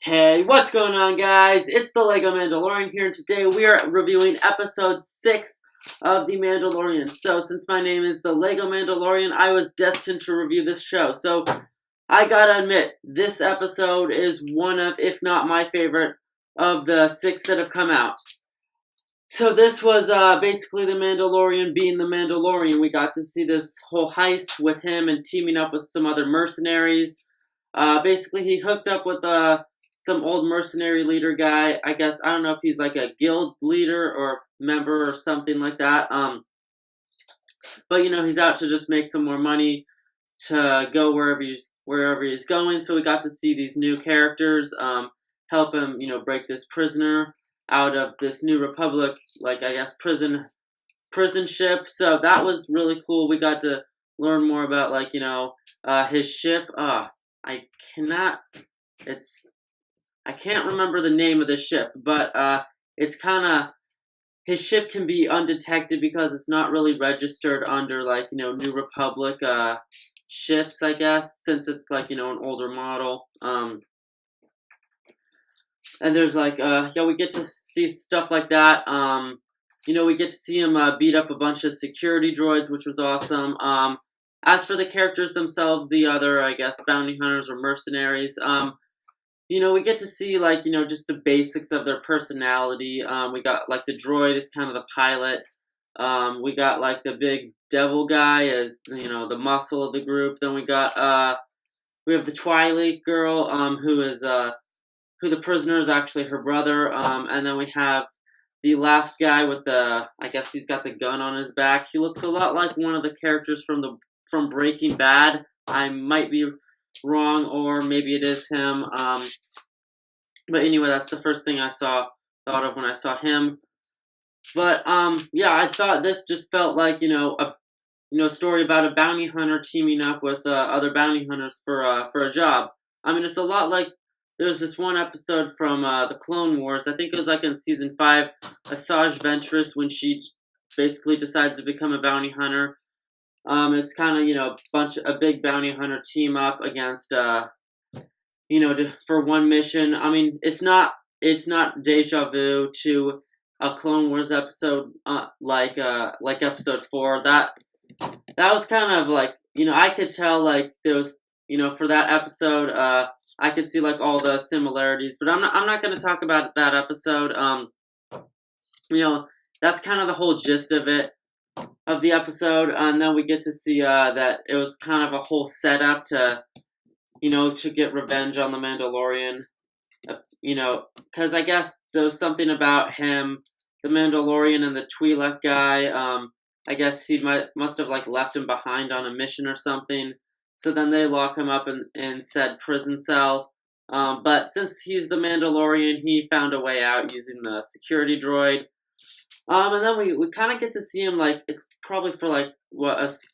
Hey, what's going on, guys? It's the Lego Mandalorian here, and today we are reviewing episode 6 of The Mandalorian. So, since my name is the Lego Mandalorian, I was destined to review this show. So, I gotta admit, this episode is one of, if not my favorite, of the 6 that have come out. So, this was basically the Mandalorian being the Mandalorian. We got to see this whole heist with him and teaming up with some other mercenaries. Basically, he hooked up with some old mercenary leader guy. I guess I don't know if he's like a guild leader or member or something like that. But he's out to just make some more money to go wherever he's going. So we got to see these new characters help him, break this prisoner out of this New Republic, like I guess prison ship. So that was really cool. We got to learn more about his ship. I cannot. I can't remember the name of the ship, but it's kind of his ship can be undetected because it's not really registered under New Republic ships, I guess, since it's an older model. And there's we get to see stuff like that. We get to see him beat up a bunch of security droids, which was awesome. As for the characters themselves, the other, I guess, bounty hunters or mercenaries, we get to see, just the basics of their personality. We got, the droid is kind of the pilot. We got, the big devil guy as, the muscle of the group. Then we have the Twilight girl, who the prisoner is actually her brother. And then we have the last guy with I guess he's got the gun on his back. He looks a lot like one of the characters from Breaking Bad. I might be wrong, or maybe it is him. But anyway, that's the first thing I thought of when I saw him. But I thought this just felt like a story about a bounty hunter teaming up with other bounty hunters for a job. I mean, it's a lot like there's this one episode from the Clone Wars. I think it was in season 5. Asajj Ventress, when she basically decides to become a bounty hunter. It's kind of a big bounty hunter team up against for one mission. I mean, it's not deja vu to a Clone Wars episode like episode 4. That was kind of I could tell there was for that episode I could see all the similarities, but I'm not going to talk about that episode. That's kind of the whole gist of it. Of the episode, and then we get to see that it was kind of a whole setup to get revenge on the Mandalorian. Because I guess there was something about him, the Mandalorian, and the Twi'lek guy. I guess he must have left him behind on a mission or something. So then they lock him up in said prison cell. But since he's the Mandalorian, he found a way out using the security droid. And then we kind of get to see him, it's probably for, a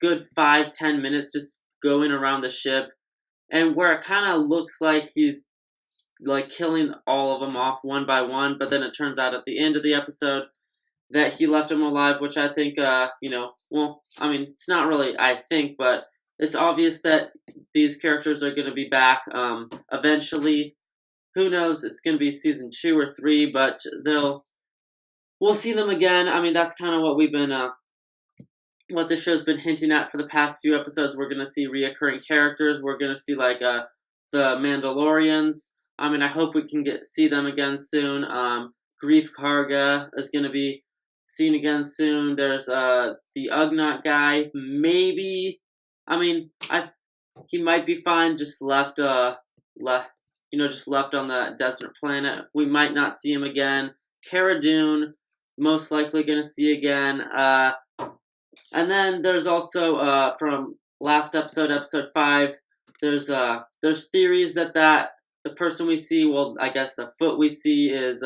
good 5-10 minutes just going around the ship. And where it kind of looks like he's, killing all of them off one by one. But then it turns out at the end of the episode that he left them alive, which I think, it's not really, I think, but it's obvious that these characters are going to be back eventually. Who knows? It's going to be season 2 or 3, but we'll see them again. I mean, that's kind of what what the show's been hinting at for the past few episodes. We're going to see reoccurring characters. We're going to see, the Mandalorians. I mean, I hope we can see them again soon. Grief Karga is going to be seen again soon. There's the Ugnaught guy. Maybe. I mean, he might be fine. Just left on the desert planet. We might not see him again. Cara Dune, most likely going to see again. And then there's also from last episode, episode 5. There's theories that the person we see, well, I guess the foot we see is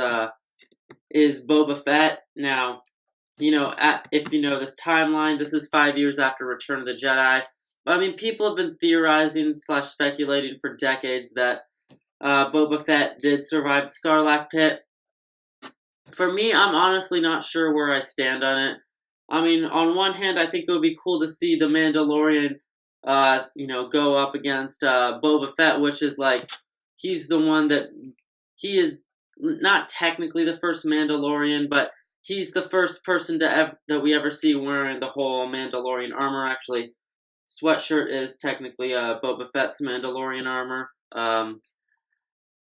Boba Fett. Now, if you know this timeline, this is 5 years after Return of the Jedi. But I mean, people have been theorizing / speculating for decades that Boba Fett did survive the Sarlacc pit. For me, I'm honestly not sure where I stand on it. I mean, on one hand, I think it would be cool to see the Mandalorian, go up against Boba Fett, which is he's the one that he is not technically the first Mandalorian, but he's the first person that we ever see wearing the whole Mandalorian armor. Actually, sweatshirt is technically Boba Fett's Mandalorian armor.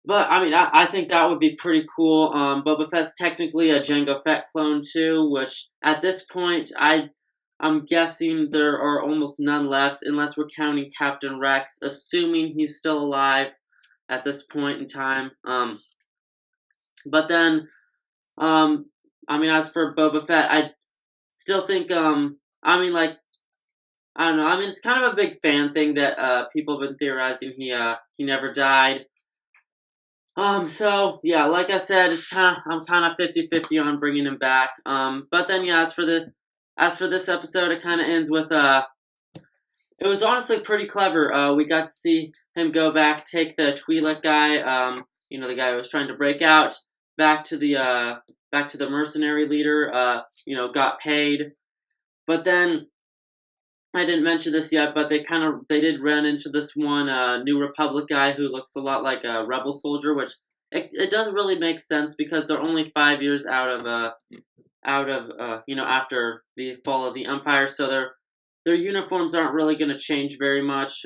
But I mean, I think that would be pretty cool. Boba Fett's technically a Jango Fett clone too, which at this point I'm guessing there are almost none left, unless we're counting Captain Rex, assuming he's still alive at this point in time. But then, I mean, as for Boba Fett, I still think, I mean, like, I don't know. I mean, it's kind of a big fan thing that people have been theorizing he never died. So yeah, like I said, I'm kind of 50-50 on bringing him back. But then yeah, as for this episode, it kind of ends with it was honestly pretty clever. We got to see him go back, take the Twi'lek guy, the guy who was trying to break out, back to the mercenary leader. Got paid, but then I didn't mention this yet, but they did run into this one New Republic guy who looks a lot like a rebel soldier, which it doesn't really make sense because they're only 5 years out of after the fall of the Empire, so their uniforms aren't really going to change very much.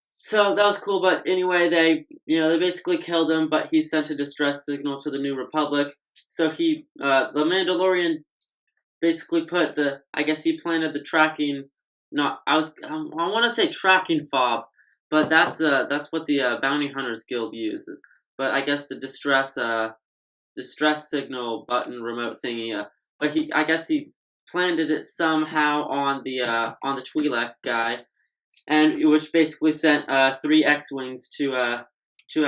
So that was cool, but anyway, they basically killed him, but he sent a distress signal to the New Republic. So the Mandalorian basically he planted the tracking. I want to say tracking fob, but that's what the Bounty Hunters Guild uses. But I guess the distress signal button remote thingy. But he planted it somehow on the Twi'lek guy, and which basically sent 3 X-wings to I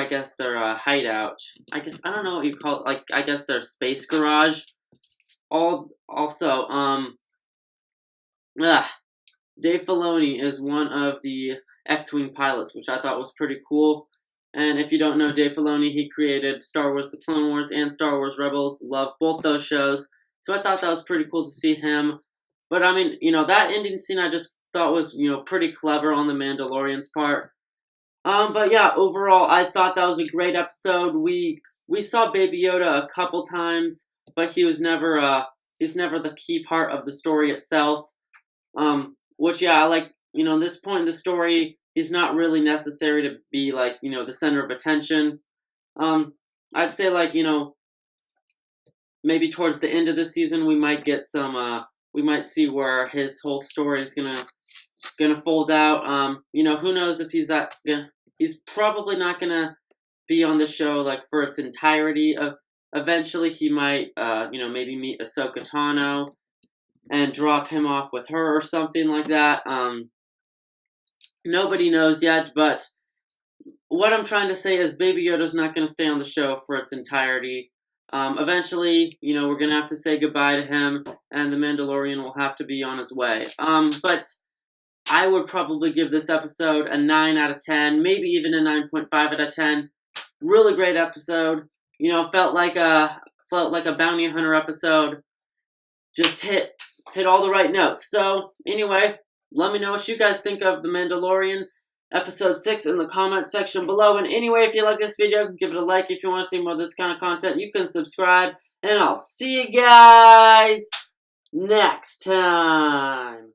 guess their hideout. I don't know what you call it. Like I guess their space garage. Dave Filoni is one of the X-Wing pilots, which I thought was pretty cool. And if you don't know Dave Filoni, he created Star Wars The Clone Wars and Star Wars Rebels. Love both those shows. So I thought that was pretty cool to see him. But I mean, that ending scene I just thought was, pretty clever on the Mandalorian's part. But yeah, overall, I thought that was a great episode. We saw Baby Yoda a couple times, but he's never the key part of the story itself. Which yeah, like, this point in the story, he's not really necessary to be like, the center of attention. I'd say like, maybe towards the end of the season we might get we might see where his whole story is gonna fold out. Who knows if he's probably not gonna be on the show like for its entirety. Eventually he might maybe meet Ahsoka Tano and drop him off with her or something like that. Nobody knows yet, but what I'm trying to say is Baby Yoda's not going to stay on the show for its entirety. Eventually, we're going to have to say goodbye to him, and the Mandalorian will have to be on his way. But I would probably give this episode a 9 out of 10, maybe even a 9.5 out of 10. Really great episode. Felt like a bounty hunter episode. Just hit all the right notes. So anyway, let me know what you guys think of The Mandalorian Episode 6 in the comments section below. And anyway, if you like this video, give it a like. If you want to see more of this kind of content, you can subscribe. And I'll see you guys next time.